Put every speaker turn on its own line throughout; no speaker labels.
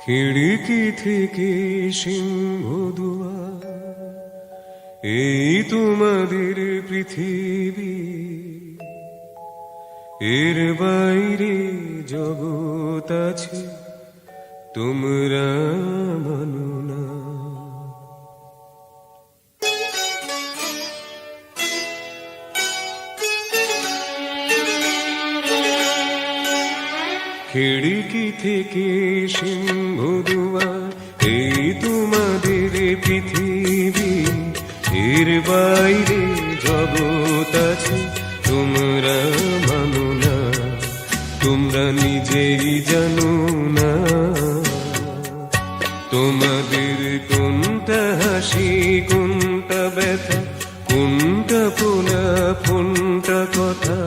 খিড়কি থেকে সিংহ দুয়ার, এই তোমাদের পৃথিবী, এর বাইরে জগৎ আছে তোমরা মানো না। খিড়কি থেকে সিংহ দুয়ার, এই তোমাদের পৃথিবী, এর বাইরে জগৎ আছে তোমরা মানো না। তোমরা নিজেই জানো না তোমাদের কোনটা হাসি, কোনটা ব্যথা, কোনটা ফোলা কোনটা কথা,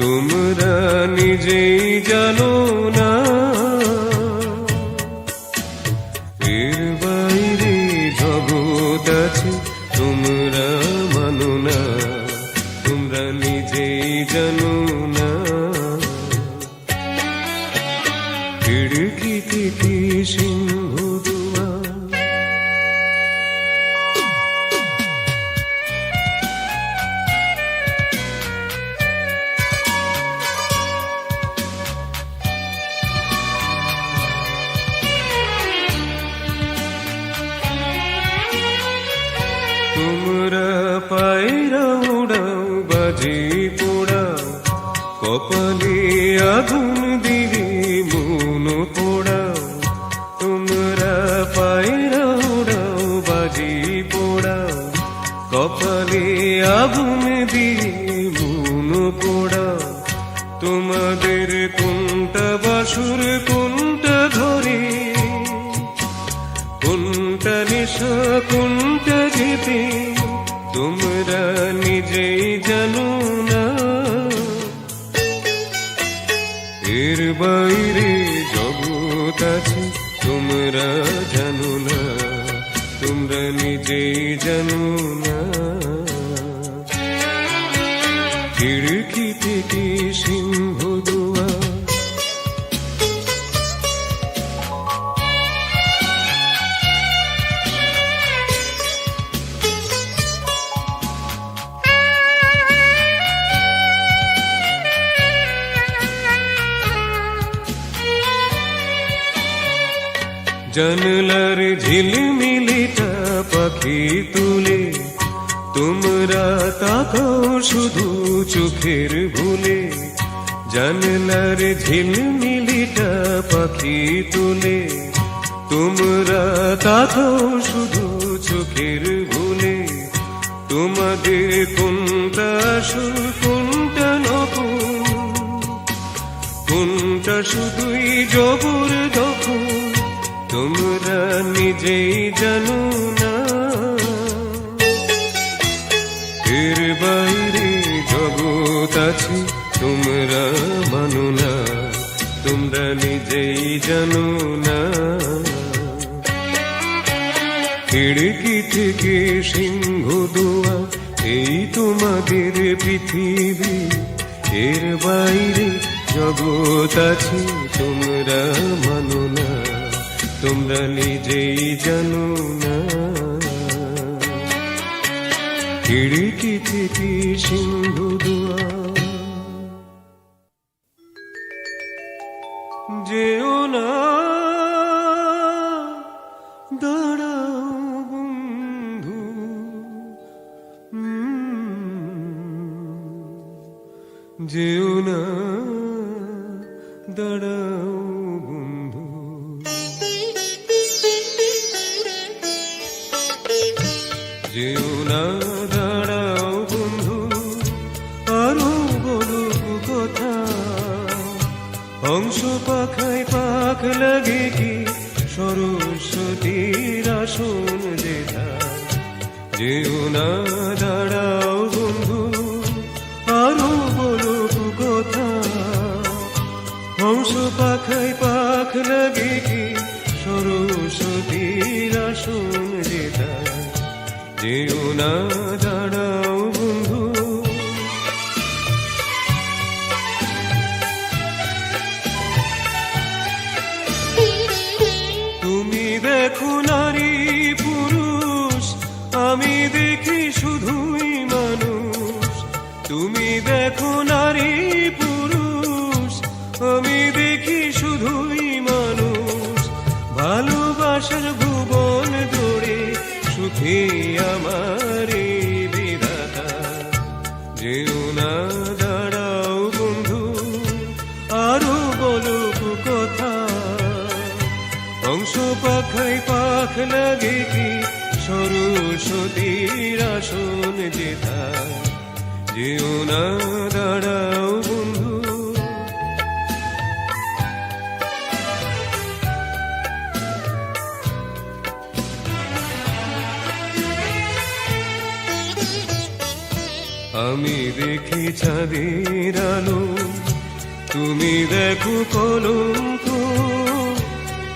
তোমরা নিজেই জানো না। এর বাইরে জগৎ আছে তোমরা মানো না। তোমরা নিজেই জানো না। খিড়কি থেকে সিংহ দুয়ার, তোমরা পায়রা উড়াও, বাজি পোড়াও, কপালে আগুন দিবে মন পোড়াও। তোমরা পায়রা উড়াও, বাজি পোড়াও, কপালে আগুন দিয়ে মন পোড়াও। তোমাদের কোনটা বাসুর, কোনটা ধরে, কোনটা নেশা, কোনটা যেতে, তোমরা নিজেই জানো না। এর বাইরে জগৎ আছে তোমরা জানো না। তোমরা নিজেই জানো না। খিড়কি থেকে সিংহ দুয়ার, জানলার ঝিলমিলিটা পাখি তুলে, তোমরা তাকাও শুধু চোখের ভুলে। জানলার ঝিলমিলিটা পাখি তুলে, তোমরা তাকাও শুধু চোখের ভুলে। তোমাদের কোনটা আসল, কোনটা নকল, কোনটা শুধুই জবর দখল, তোমরা নিজেই জানো না। এর বাইরে জগৎ আছে তোমরা মানো না। তোমরা নিজেই জানো না। খিড়কি থেকে সিংহ দুয়ার, এই তোমাদের পৃথিবী, এর বাইরে জগৎ আছে তোমরা মানো না। তোমরা নিজেই জানো না। খিড়কি থেকে সিংহ দুয়ার, যেও না দাঁড়াও বন্ধু, যেও না দাঁড়াও বন্ধু। যেও না দাঁড়াও বন্ধু, আরো বলো কথা। হংস পাখায় পাখ লাগে কি, সরস্বতীর আসন যেথায়। যেও না দাঁড়াও বন্ধু, আরো বলো কথা। হংস পাখায় পাখ লাগে কি, সরস্বতীর আসন যেথায়। যেও না দাঁড়াও বন্ধু। দেখো নারী পুরুষ, আমি দেখি শুধুই মানুষ। ভালোবাসার ভুবন জুড়ে সুখী আমার এই বিধাতা। যেও না দাঁড়াও বন্ধু, আরো বলুক কথা। হংস পাখায় পাখ লাগে কি, সরস্বতীর আসন যেথা। যেও না দাঁড়াও বন্ধু। আমি দেখি চাঁদের আলো, তুমি দেখো কলঙ্ক।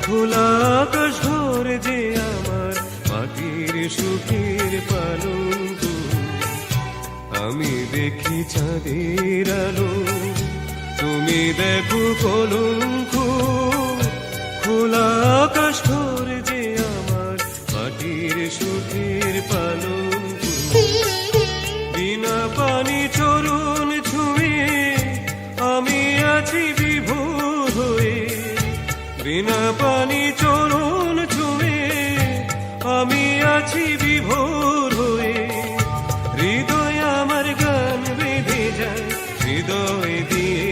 খোলা আকাশ ঘর যে আমার মাটির সুখের পালঙ্ক। আমি দেখি চাঁদের আলো, তুমি দেখো কলঙ্ক। খোলা আকাশ ঘর যে আমার মাটির সুখের পালঙ্ক। বিনা পানি চরণ ছুঁয়ে আমি আছি বিভোর হয়ে। বিনা পানি চরণ ছুঁয়ে আমি আছি বিভোর হয়ে। হৃদয় আমার গান বেঁধে যায়, হৃদয় দিয়ে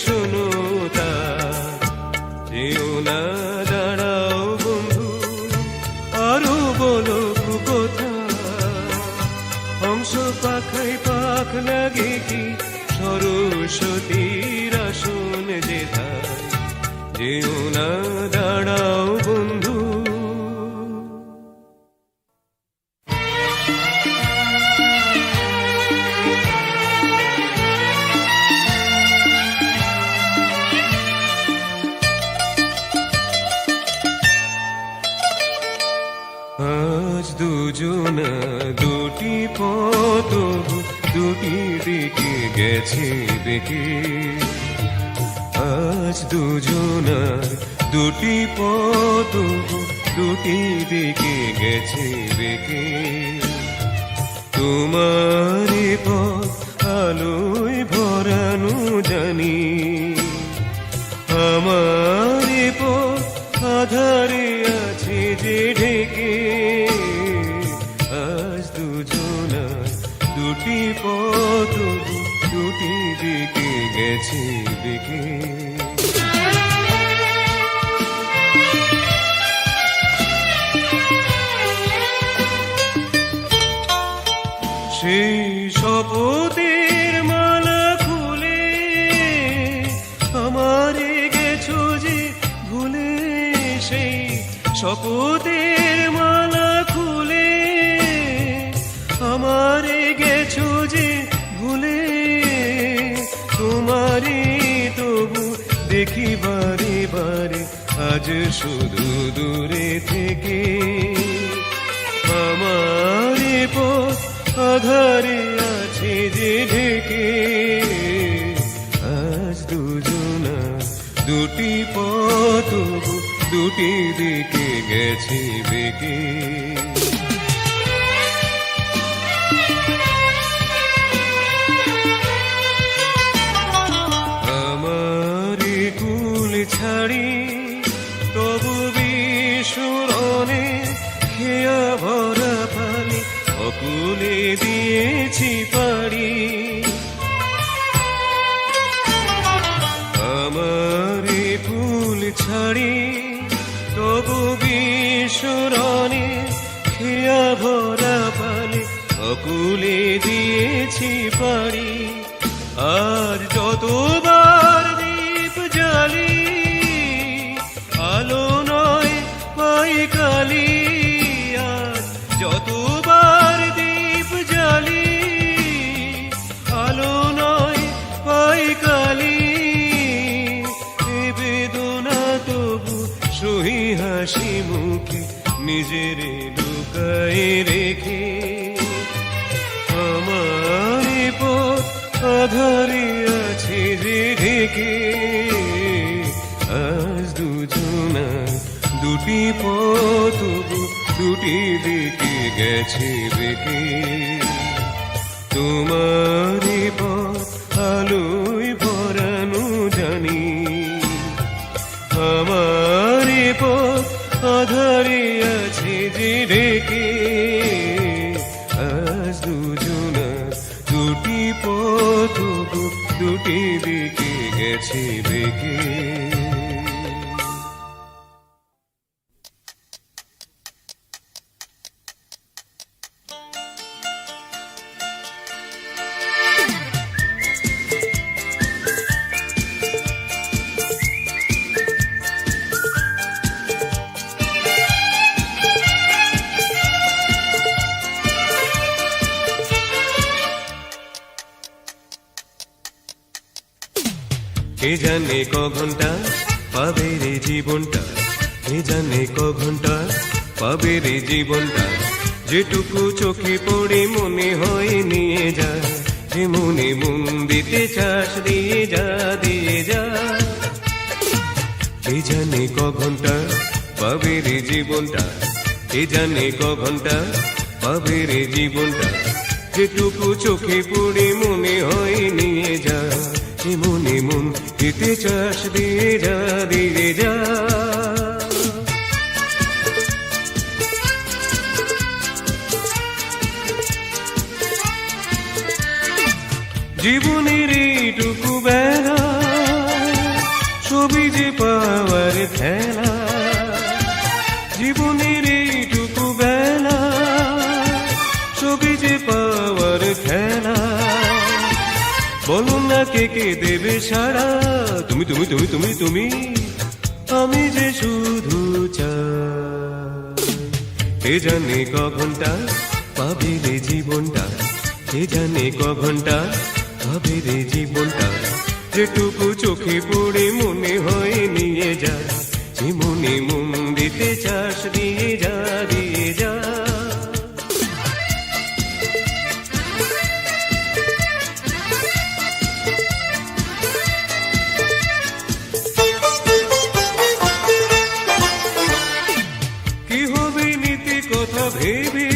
শোনো তা। যেও না দাঁড়াও বন্ধু, আরো বলো কথা। হংস পাখায় পাখ লাগে কি, সরস্বতীর আসন যেথা। যেও না দাঁড়াও বন্ধু। আজ দুজনা দুটি পথ, দুটি দিকে গেছে বেঁকে। আজ দুজনার দুটি পথ, দুটি দিকে গেছে বেঁকে। তোমার পথ আলোয় ভরানো জানি, আমার পথ আধারে আছে যে ঢেকে। আজ দুজনার দুটি পথ, দুটি দিকে গেছে বেঁকে। সেই শপথের মালা খুলে আমারে গেছো যে ভুলে। সেই শপথের মালা খুলে আমারে গেছো যে ভুলে। তোমারে তবু দেখি বারে বারে, আজ শুধু দূরে থেকে। আমার পথ আধারে আছে যে ঢেকে। আজ দুজনা দুটি পথ, দুটি দিকে গেছে বেঁকে। আমার কুল ছাড়ি তবু বিস্মরণে খেয়া ভরা পানি অকুলে দিয়েছি পাড়ি। আমার ফুল ছাড়ি তবু বিস্মরণে খেয়া ভরা পানি অকুলে দিয়েছি পাড়ি। আর যতবার দীপ জ্বালি আলো নয় পাই কালি। আর যতবার দীপ জ্বালি আলো নয় পাই কালি। এ বেদনা তবু সহি হাসি মুখে নিজের লুকায়ে রেখে। আমার পথ আধারে আছে যে ঢেকে। আজ দুজনা দুটি পথ, দুটি দিকে গেছে বেঁকে। তোমার পথ আলোয় ভরানো জানি। আমার পথ আধারে আছে যে ঢেকে, আজ দুজনার দুটি পথ দুটি দিকে গেছে বেঁকে। কে জানে ক ঘন্টা পাবে রে জীবনটা, কে জানে ক ঘন্টা পাবে রে জীবনটা, যেটুকু চোখে পড়ে মনে হয় নিয়ে যা, যে মনে মন দিতে চাস দিয়ে যা দিয়ে যা। কে জানে ক ঘন্টা পাবে রে জীবনটা, কে জানে ক ঘন্টা পাবে রে জীবনটা, যেটুকু চোখে পড়ে মনে হয় নিয়ে যা, যে মনে মন দিতে চাস দিয়ে যা দিয়ে যা। জীবনের এইটুকু বেলা ছবি যে পাওয়ার খেলা, জীবনের এইটুকু বেলা ছবি যে পাওয়ার খেলা। বলো না কে কে দেবে সাড়া, তুমি তুমি তুমি তুমি তুমি, আমি যে শুধু চাই। কে জানে ক ঘন্টা পাবে রে জীবনটা, কে জানে ক ঘন্টা পাবে রে জীবনটা, যেটুকু চোখে পড়ে মনে হয় নিয়ে যা, যে মনে মন দিতে চাস দিয়ে যা দিয়ে যা। কি হবে নীতি কথা ভেবে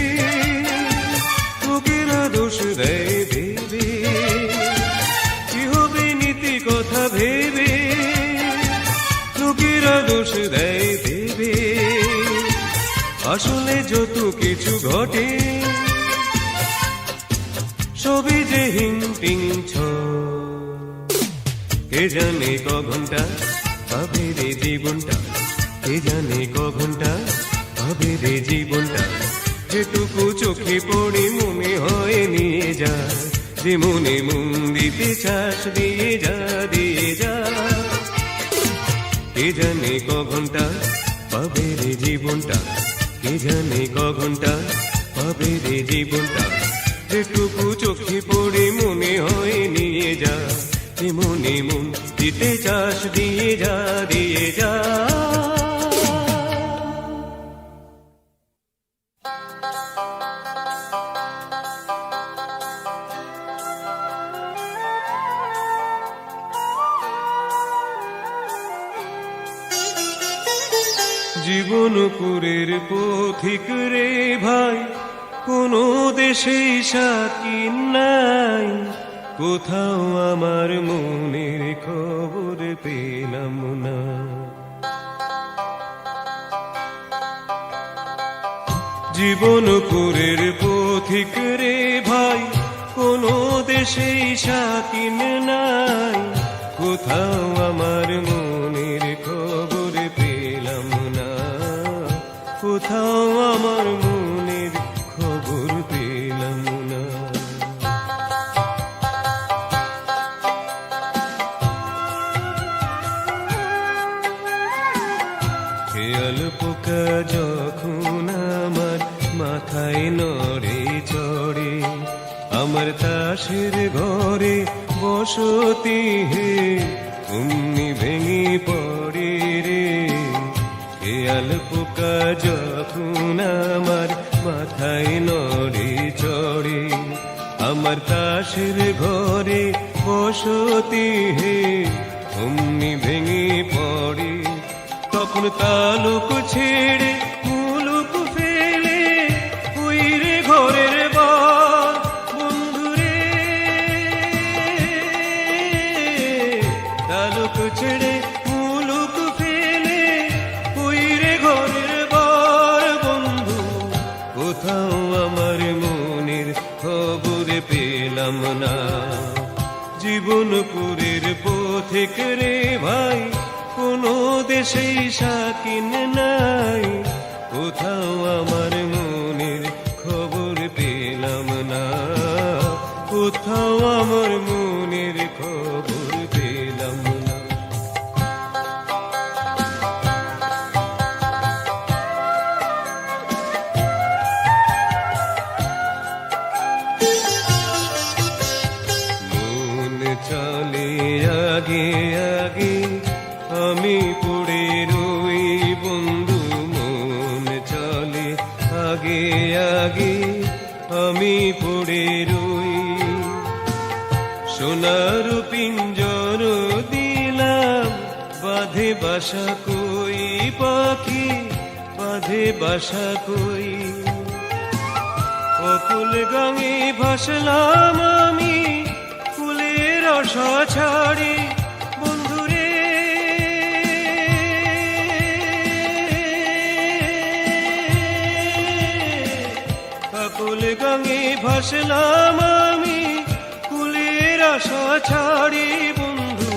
লোকেরা দোষ দেয় ভেবে, কি হবে নীতি কথা ভেবে লোকেরা দোষ দেয় ভেবে। আসলে যত কিছু ঘটে সবই যে হিং টিং ছ। কে জানে ক ঘন্টা পাবে রে জীবনটা, কে জানে ক ঘন্টা পাবে রে জীবনটা, যেটুকু চোখে পড়ে মনে হয় নিয়ে যা, যে মনে মন দিতে চাস দিয়ে যা দিয়ে যা। কে জানে ক ঘন্টা পাবে রে জীবনটা, কে জানে ক ঘন্টা পাবে রে জীবনটা, যেটুকু চোখে পড়ে মনে হয় নিয়ে যা, যে মনে মন দিতে চাস দিয়ে যা দিয়ে যা। জীবনপুরের পথিক রে ভাই, কোনো দেশে সাথী নাই, কোথাও আমার মনের খবর পেলাম না। জীবনপুরের পথিক রে ভাই, কোনো দেশে সাথী নাই, কোথাও আমার মনের খবর পেলাম না, কোথাও আমার মনের খবর পেলাম না। খেয়াল পোকা যখন আমার মাথায় নড়ে চড়ে, আমার তাসের ঘরে বসতি হে অমনি ভেঙে পড়ে রে। খেয়াল পোকা যখন আমার মাথায় নড়ে চড়ে, আমার তাসের ঘরে বসতি হে অমনি ভেঙে পড়ে। তখন তালুক ছেড়ে মুলুক ফেলে ওই রে ঘরের বর বন্ধুরে, জীবনপুরের পথিক রে ভাই, কোনো দেশেই শাকিন নাই, কোথাও আমার মনের খবর পেলাম না, কোথাও আমার মনের খবর পেলাম না। মন চলে আগে আগে, আমি পড়ে রই বন্ধু, মন চলে আগে আগে, আমি পড়ে রই। সোনার পিঞ্জর দিলাম, বাঁধে বাসা কই পাখি, বাঁধে বাসা কই। অকুল গাঙে ভাসলাম আমি, ফুলের আশা ছাড়ি বন্ধুরে, অকুল গাঙে ভাসলাম আমি, ফুলের আশা ছাড়ি বন্ধু,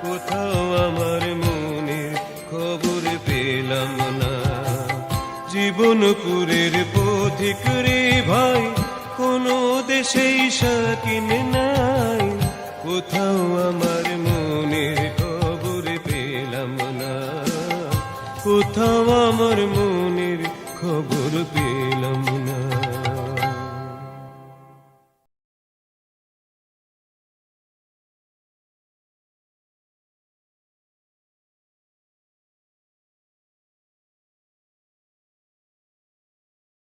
কোথাও আমার মনের খবর পেলাম না। জীবনপুরের পথিক রে ভাই, কোনো দেশেই শাকিন নাই, কোথাও আমার মনের খবর পেলাম না, কোথাও আমার মনের খবর পেলাম না।